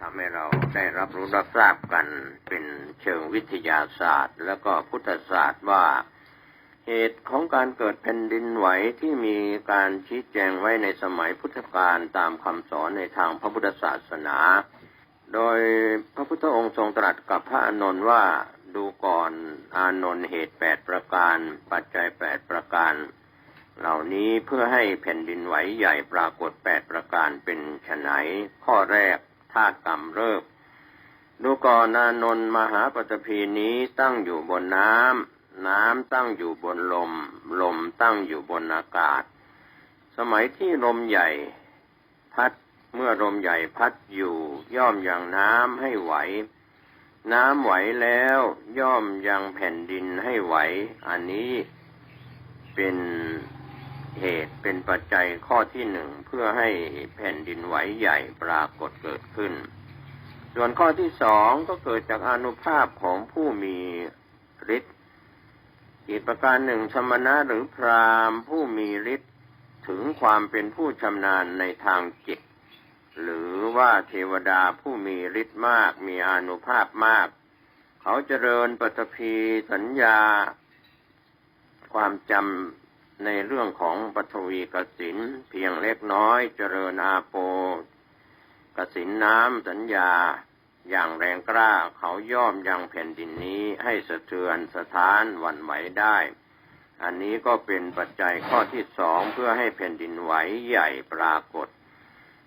ทำให้เราได้รับรู้รับทราบกันเป็นเชิงวิทยาศาสตร์แล้วก็พุทธศาสตร์ว่าเหตุของการเกิดแผ่นดินไหวที่มีการชี้แจงไว้ในสมัยพุทธกาลตามคำสอนในทางพระพุทธศาสนาโดยพระพุทธองค์ทรงตรัสกับพระอานนท์ว่าดูก่อนอานนท์เหตุ8ประการปัจจัย8ประการเหล่านี้เพื่อให้แผ่นดินไหวใหญ่ปรากฏ8ประการเป็นไฉนข้อแรกธาตุกำเริบดูก่อนอานนท์มหาปฐพีนี้ตั้งอยู่บนน้ำน้ำตั้งอยู่บนลมลมตั้งอยู่บนอากาศสมัยที่ลมใหญ่พัดเมื่อลมใหญ่พัดอยู่ย่อมยังน้ำให้ไหวน้ำไหวแล้วย่อมยังแผ่นดินให้ไหวอันนี้เป็นเหตุเป็นปัจจัยข้อที่หนึ่งเพื่อให้แผ่นดินไหวใหญ่ปรากฏเกิดขึ้นส่วนข้อที่สองก็เกิดจากอานุภาพของผู้มีฤทธิ์อีกประการหนึ่งสมณะหรือพราหมณ์ผู้มีฤทธิ์ถึงความเป็นผู้ชำนาญในทางจิตหรือว่าเทวดาผู้มีฤทธิ์มากมีอานุภาพมากเขาเจริญปฐพีสัญญาความจำในเรื่องของปฐวีกสิณเพียงเล็กน้อยเจริญอาโปกสิณน้ำสัญญาอย่างแรงกล้าเขาย่อมยังแผ่นดินนี้ให้สะเทือนสะท้านหวั่นไหวได้อันนี้ก็เป็นปัจจัยข้อที่สองเพื่อให้แผ่นดินไหวใหญ่ปรากฏ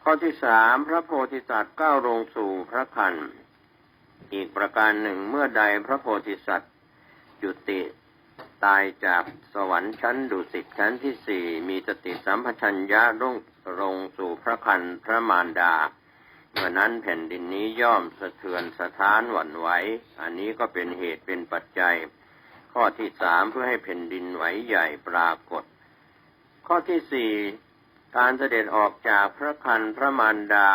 ข้อที่สามพระโพธิสัตว์ก้าวลงสู่พระคันอีกประการหนึ่งเมื่อใดพระโพธิสัตว์จุติตายจากสวรรค์ชั้นดุสิตชั้นที่สี่มีสติสัมปชัญญะลงสู่พระคันพระมารดาเมื่อนั้นแผ่นดินนี้ย่อมสะเทือนสะท้านหวั่นไหวอันนี้ก็เป็นเหตุเป็นปัจจัยข้อที่สามเพื่อให้แผ่นดินไหวใหญ่ปรากฏข้อที่สี่การเสด็จออกจากพระคันพระมารดา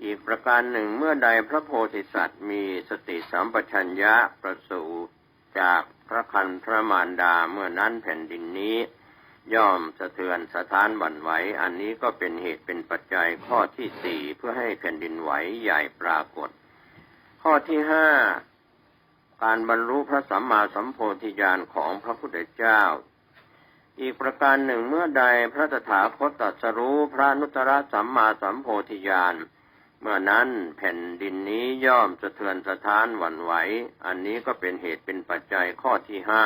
อีกประการหนึ่งเมื่อใดพระโพธิสัตว์มีสติสัมปชัญญะประสูติจากพระคันพระมารดาเมื่อนั้นแผ่นดินนี้ย่อมสะเทือนสะท้านหวั่นไหวอันนี้ก็เป็นเหตุเป็นปัจจัยข้อที่สี่เพื่อให้แผ่นดินไหวใหญ่ปรากฏข้อที่ห้าการบรรลุพระสัมมาสัมโพธิญาณของพระพุทธเจ้าอีกประการหนึ่งเมื่อใดพระตถาคตตรัสรู้พระอนุตตรสัมมาสัมโพธิญาณเมื่อนั้นแผ่นดินนี้ย่อมสะเทือนสะท้านหวั่นไหวอันนี้ก็เป็นเหตุเป็นปัจจัยข้อที่ห้า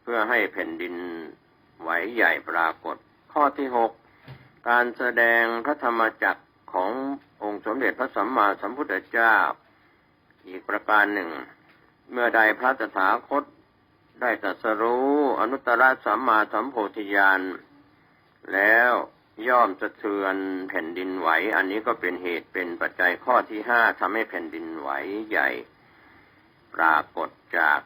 เพื่อให้แผ่นดินไหวใหญ่ปรากฏข้อที่หกการแสดงพระธรรมจักรขององค์สมเด็จพระสัมมาสัมพุทธเจ้าอีกประการหนึ่งเมื่อใดพระตถาคตได้ตรัสรู้อนุตตรสัมมาสัมโพธิญาณแล้วย่อมสะเทือนแผ่นดินไหวอันนี้ก็เป็นเหตุเป็นปัจจัยข้อที่ห้าทำให้แผ่นดินไหวใหญ่ปรากฏจาก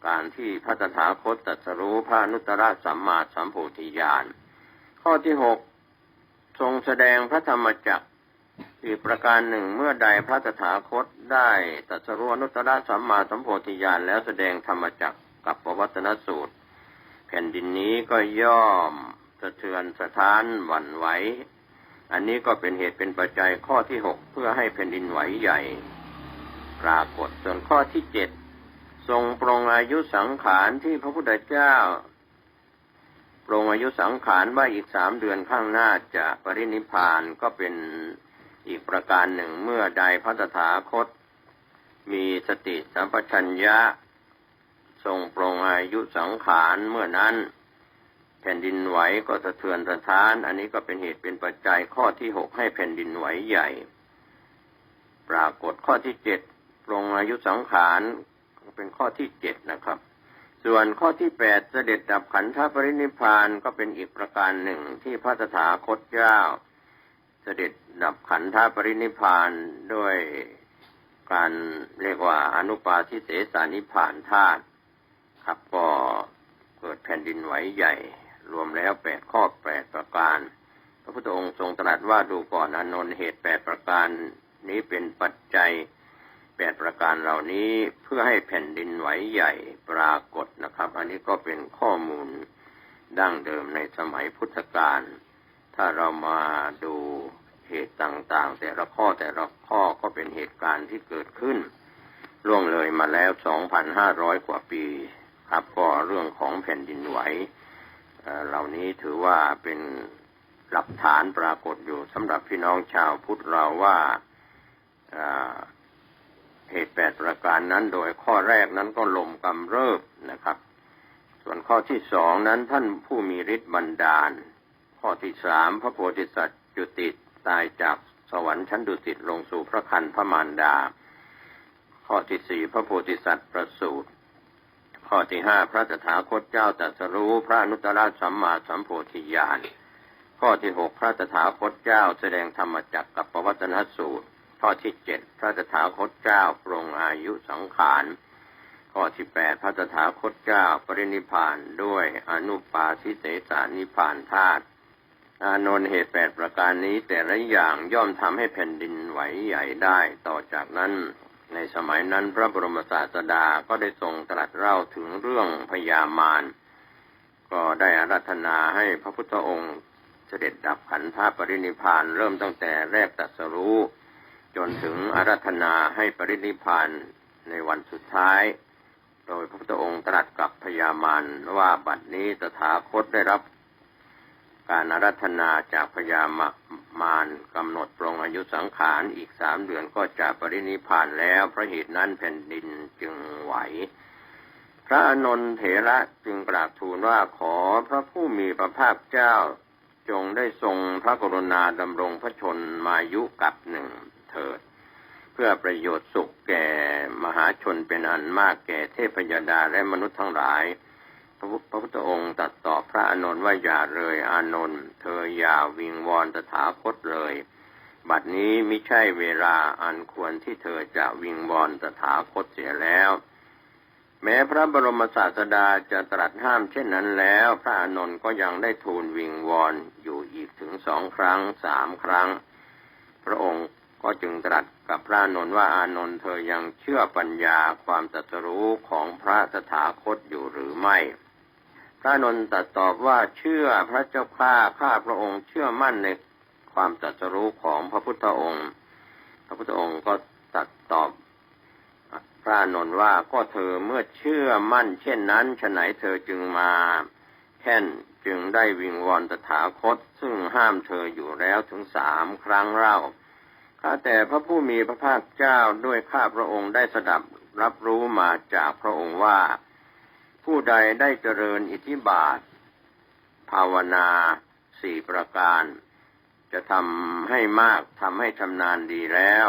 การที่พระตถาคตตรัสรู้พระอนุตตรสัมมาสัมโพธิญาณข้อที่หกทรงแสดงพระธรรมจักรอีกประการหนึ่งเมื่อใดพระตถาคตได้ตรัสรู้อนุตตรสัมมาสัมโพธิญาณแล้วแสดงธรรมจักรกับปวัตตนสูตรแผ่นดินนี้ก็ย่อมสะเทือนสะท้านหวั่นไหวอันนี้ก็เป็นเหตุเป็นปัจจัยข้อที่หกเพื่อให้แผ่นดินไหวใหญ่ปรากฏส่วนข้อที่เจ็ดทรงปรงอายุสังขารที่พระพุทธเจ้าปรงอายุสังขารว่าอีก3 เดือนข้างหน้าจะปรินิพพานก็เป็นอีกประการหนึ่งเมื่อใดพระตถาคตมีสติสัมปชัญญะทรงปรงอายุสังขารเมื่อนั้นแผ่นดินไหวก็สะเทือนสะท้านอันนี้ก็เป็นเหตุเป็นปัจจัยข้อที่หกให้แผ่นดินไหวใหญ่ปรากฏข้อที่เจ็ดปรงอายุสังขารเป็นข้อที่เจ็ดนะครับส่วนข้อที่แปดเสด็จดับขันธปรินิพพานก็เป็นอีกประการหนึ่งที่พระตถาคตเจ้าเสด็จดับขันธปรินิพพานด้วยการเรียกว่าอนุปาทิเสสนิพพานธาตุครับก็เกิดแผ่นดินไหวใหญ่รวมแล้ว8ข้อ8ประการพระพุทธองค์ทรงตรัสว่าดูก่อนอานนท์เหตุ8ประการนี้เป็นปัจจัย8ประการเหล่านี้เพื่อให้แผ่นดินไหวใหญ่ปรากฏนะครับอันนี้ก็เป็นข้อมูลดั้งเดิมในสมัยพุทธกาลถ้าเรามาดูเหตุต่างๆแต่ละข้อ เป็นเหตุการณ์ที่เกิดขึ้นล่วงเลยมาแล้ว 2,500 กว่าปีครับก็เรื่องของแผ่นดินไหวเหล่านี้ถือว่าเป็นหลักฐานปรากฏอยู่สำหรับพี่น้องชาวพุทธเราว่าเหตุ8ประการนั้นโดยข้อแรกนั้นก็ลมกำเริบนะครับส่วนข้อที่2นั้นท่านผู้มีฤทธิ์บันดาลข้อที่3พระโพธิสัตว์จุติตายจากสวรรค์ชั้นดุสิตลงสู่พระครรภ์พระมารดาข้อที่4พระโพธิสัตว์ประสูติข้อที่5พระตถาคตเจ้าตรัสรู้พระอนุตตรสัมมาสัมโพธิญาณข้อที่6พระตถาคตเจ้าแสดงธรรมจักรกับปวัตตนสูตรข้อที่7พระตถาคตเจ้าปรงอายุสังขารข้อที่8พระตถาคตเจ้าปรินิพพานด้วยอนุปาทิเสสนิพพานธาตุอานนท์เหตุ8ประการนี้แต่ละอย่างย่อมทำให้แผ่นดินไหวใหญ่ได้ต่อจากนั้นในสมัยนั้นพระบรมศาสดาก็ได้ทรงตรัสเล่าถึงเรื่องพญามารก็ได้อาราธนาให้พระพุทธองค์เสด็จดับขันธปรินิพพานเริ่มตั้งแต่แรกตรัสรู้จนถึงอาราธนาให้ปรินิพพานในวันสุดท้ายโดยพระพุทธองค์ตรัสกับพญามารว่าบัดนี้ตถาคตได้รับการอาราธนาจากพญามารกำหนดปรงอายุสังขารอีก3 เดือนก็จะปรินิพพานแล้วเพราะเหตุนั้นแผ่นดินจึงไหวพระอานนท์เถระจึงกราบทูลว่าขอพระผู้มีพระภาคเจ้าจงได้ทรงพระกรุณาดำรงพระชนมายุกับหนึ่งเถิดเพื่อประโยชน์สุขแก่มหาชนเป็นอันมากแก่เทพยดาและมนุษย์ทั้งหลายพระพุทธองค์ตรัสตอบพระอานนท์ว่าอย่าเลยอานนท์เธออย่าวิงวอนตถาคตเลยบัดนี้มิใช่เวลาอันควรที่เธอจะวิงวอนตถาคตเสียแล้วแม้พระบรมศาสดาจะตรัสห้ามเช่นนั้นแล้วพระอานนท์ก็ยังได้ทูลวิงวอนอยู่อีกถึง2 ครั้ง3 ครั้งพระองค์ก็จึงตรัสกับพระอานนท์ว่าอานนท์เธอยังเชื่อปัญญาความตรัสรู้ของพระตถาคตอยู่หรือไม่พระอานนท์ตรัสตอบว่าเชื่อพระเจ้าข้าพระองค์เชื่อมั่นในความตรัสรู้ของพระพุทธองค์พระพุทธองค์ก็ตรัสตอบพระอานนท์ว่าก็เธอเมื่อเชื่อมั่นเช่นนั้นฉะไหนเธอจึงมาแค่นจึงได้วิงวอนตถาคตซึ่งห้ามเธออยู่แล้วถึง3 ครั้งเล่าข้าแต่พระผู้มีพระภาคเจ้าด้วยข้าพระองค์ได้สดับรับรู้มาจากพระองค์ว่าผู้ใดได้เจริญอิทธิบาทภาวนา4 ประการจะทำให้มากทำให้ชำนาญดีแล้ว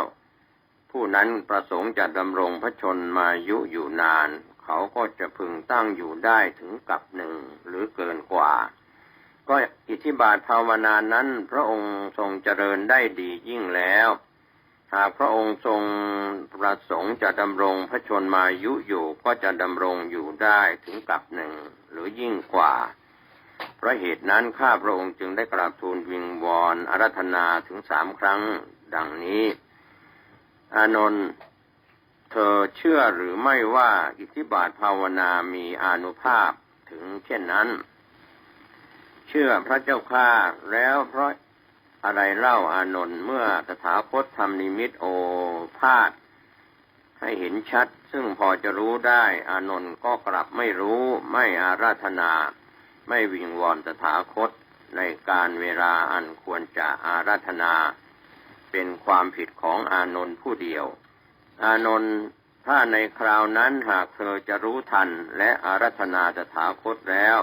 ผู้นั้นประสงค์จะดำรงพระชนมายุอยู่นานเขาก็จะพึงตั้งอยู่ได้ถึงกับ1หรือเกินกว่าก็อิทธิบาทภาวนานั้นพระองค์ทรงเจริญได้ดียิ่งแล้วหากพระองค์ทรงประสงค์จะดำรงพระชนมายุอยู่ก็จะดำรงอยู่ได้ถึงกับ1หรือยิ่งกว่าเพราะเหตุนั้นข้าพระองค์จึงได้กราบทูลวิงวอนอาราธนาถึง3 ครั้งดังนี้อานนท์เธอเชื่อหรือไม่ว่าอิทธิบาทภาวนามีอานุภาพถึงเช่นนั้นเชื่อพระเจ้าข้าแล้วเพราะอะไรเล่าอานนท์เมื่อตถาคตทำนิมิตโอภาสให้เห็นชัดซึ่งพอจะรู้ได้อานนท์ก็กลับไม่รู้ไม่อาราธนาไม่วิงวอนตถาคตในการเวลาอันควรจะอาราธนาเป็นความผิดของอานนท์ผู้เดียวอานนท์ถ้าในคราวนั้นหากเธอจะรู้ทันและอาราธนาตถาคตแล้ว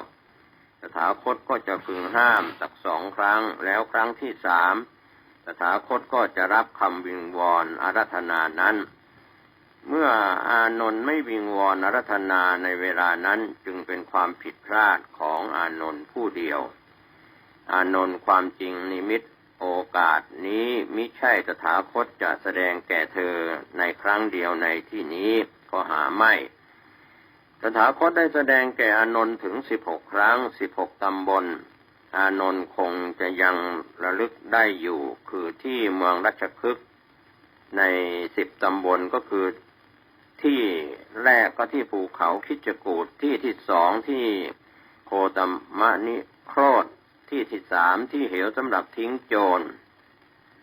ตถาคตก็จะพึงห้ามสัก2 ครั้งแล้วครั้งที่3ตถาคตก็จะรับคำวิงวอนอาราธนานั้นเมื่ออานนท์ไม่วิงวอนอาราธนาในเวลานั้นจึงเป็นความผิดพลาดของอานนท์ผู้เดียวอานนท์ความจริงนิมิตโอกาสนี้มิใช่ตถาคตจะแสดงแก่เธอในครั้งเดียวในที่นี้ก็หาไม่ตถาคตได้แสดงแก่อานนท์ถึง16 ครั้ง16 ตำบลอานนท์คงจะยังระลึกได้อยู่คือที่เมืองราชคฤห์ใน10 ตำบลก็คือที่แรกก็ที่ภูเขาคิจกูฏที่ที่2ที่โคตมะนิโครธที่ที่3ที่เหวสำหรับทิ้งโจร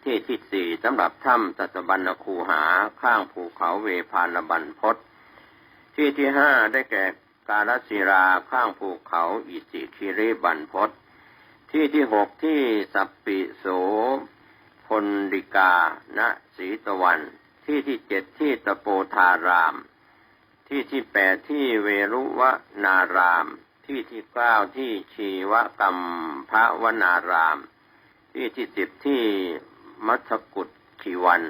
ที่ที่สี่สำหรับถ้ำตัสบัญญคูหาข้างภูเขาเวภาลบันพศที่ที่ห้าได้แก่กาลศิราข้างภูเขาอิสิคิริบันพศที่ที่หกที่สัปปิโสพลดิกาณศรีตะวันที่ที่เจ็ดที่ตะโปธารามที่ที่แปดที่เวรุวนารามที่ที่เก้าที่ชีวกัมพวนารามที่ที่สิบที่มัทกุฏขีวัน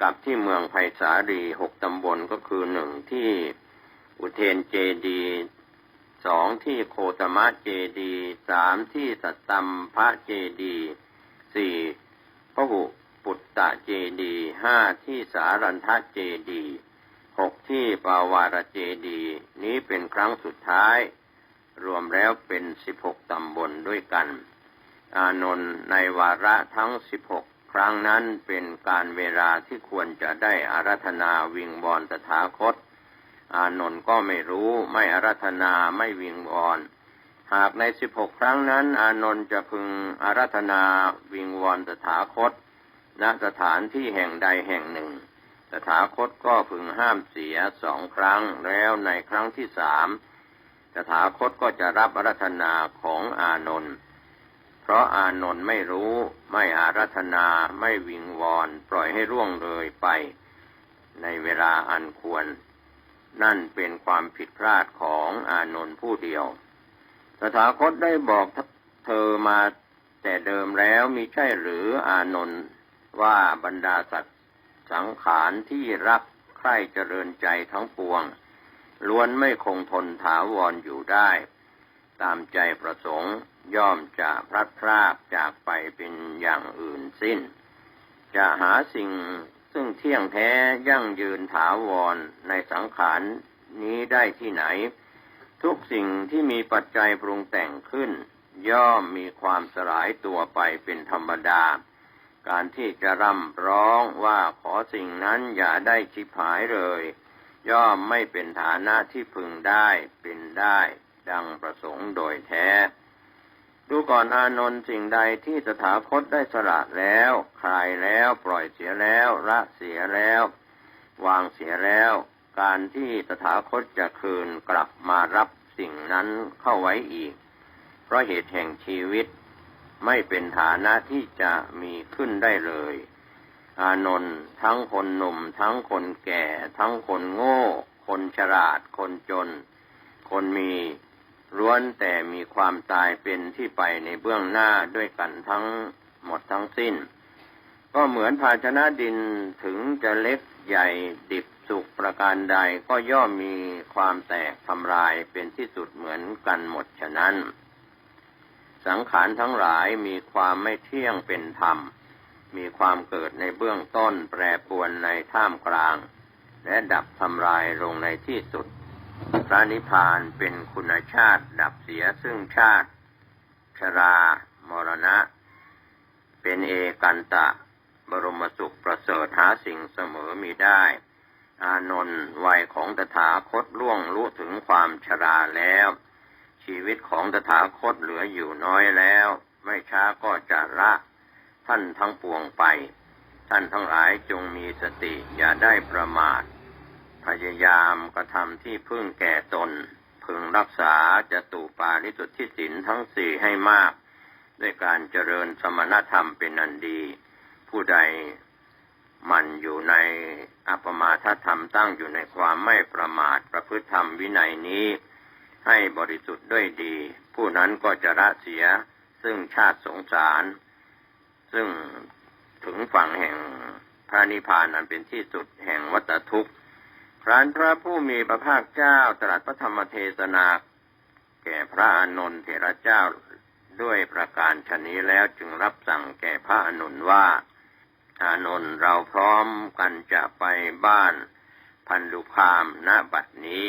กับที่เมืองไผ่สาลี6 ตำบลก็คือ1ที่อุเทนเจดี2ที่โคตมะเจดี3ที่สัตตัมพะเจดี4พหุปุตตะเจดี5ที่สารันทะเจดี6ที่ปาวารเจดีนี้เป็นครั้งสุดท้ายรวมแล้วเป็น16 ตำบลด้วยกันอานนท์ในวาระทั้ง16 ครั้งนั้นเป็นการเวลาที่ควรจะได้อาราธนาวิงวอนตถาคตอานนท์ก็ไม่รู้ไม่อาราธนาไม่วิงวอนหากใน16 ครั้งนั้นอานนท์จะพึงอาราธนาวิงวอนตถาคตณสถานที่แห่งใดแห่งหนึ่งตถาคตก็พึงห้ามเสีย2 ครั้งแล้วในครั้งที่3ตถาคตก็จะรับอาราธนาของอานนท์เพราะอานนท์ไม่รู้ไม่อาราธนาไม่วิงวอนปล่อยให้ร่วงเลยไปในเวลาอันควรนั่นเป็นความผิดพลาดของอานนท์ผู้เดียวตถาคตได้บอกเธอมาแต่เดิมแล้วมิใช่หรืออานนท์ว่าบรรดาสัตว์สังขารที่รักใคร่เจริญใจทั้งปวงล้วนไม่คงทนถาวรอยู่ได้ตามใจประสงค์ย่อมจะพลัดพรากจากไปเป็นอย่างอื่นสิ้นจะหาสิ่งซึ่งเที่ยงแท้ยั่งยืนถาวรในสังขารนี้ได้ที่ไหนทุกสิ่งที่มีปัจจัยปรุงแต่งขึ้นย่อมมีความสลายตัวไปเป็นธรรมดาการที่จะร่ำร้องว่าขอสิ่งนั้นอย่าได้ฉิบหายเลยย่อมไม่เป็นฐานะที่พึงได้เป็นได้ดังประสงค์โดยแท้ดูก่อนอานนท์สิ่งใดที่ตถาคตได้สละแล้วคลายแล้วปล่อยเสียแล้วละเสียแล้ววางเสียแล้วการที่ตถาคตจะคืนกลับมารับสิ่งนั้นเข้าไว้อีกเพราะเหตุแห่งชีวิตไม่เป็นฐานะที่จะมีขึ้นได้เลยอานนท์ทั้งคนหนุ่มทั้งคนแก่ทั้งคนโง่คนฉลาดคนจนคนมีล้วนแต่มีความตายเป็นที่ไปในเบื้องหน้าด้วยกันทั้งหมดทั้งสิ้นก็เหมือนภาชนะดินถึงจะเล็กใหญ่ดิบสุกประการใดก็ย่อมมีความแตกทำลายเป็นที่สุดเหมือนกันหมดฉะนั้นสังขารทั้งหลายมีความไม่เที่ยงเป็นธรรมมีความเกิดในเบื้องต้นแปรปรวนในท่ามกลางและดับทำลายลงในที่สุดพระนิพพานเป็นคุณชาติดับเสียซึ่งชาติชรามรณะเป็นเอกันตะบรมสุขประเสริฐหาสิ่งเสมอมิได้อานนท์วัยของตถาคตล่วงรู้ถึงความชราแล้วชีวิตของตถาคตเหลืออยู่น้อยแล้วไม่ช้าก็จะละท่านทั้งปวงไปท่านทั้งหลายจงมีสติอย่าได้ประมาทพยายามกระทำที่พึ่งแก่ตนพึงรักษาจตุปาริสุทธิศีลทั้ง4ให้มากด้วยการเจริญสมณธรรมเป็นอันดีผู้ใดมันอยู่ในอัปปมาทธรรมตั้งอยู่ในความไม่ประมาทประพฤติธรรมวินัยนี้ให้บริสุทธิ์ด้วยดีผู้นั้นก็จะละเสียซึ่งชาติสงสารซึ่งถึงฝั่งแห่งพระนิพพานอันเป็นที่สุดแห่งวัฏทุกข์ครั้นพระผู้มีพระภาคเจ้าตรัสพระธรรมเทศนาแก่พระอานนท์เถระเจ้าด้วยประการฉะนี้แล้วจึงรับสั่งแก่พระอานนท์ว่าอานนท์เราพร้อมกันจะไปบ้านพันธุคามณบัดนี้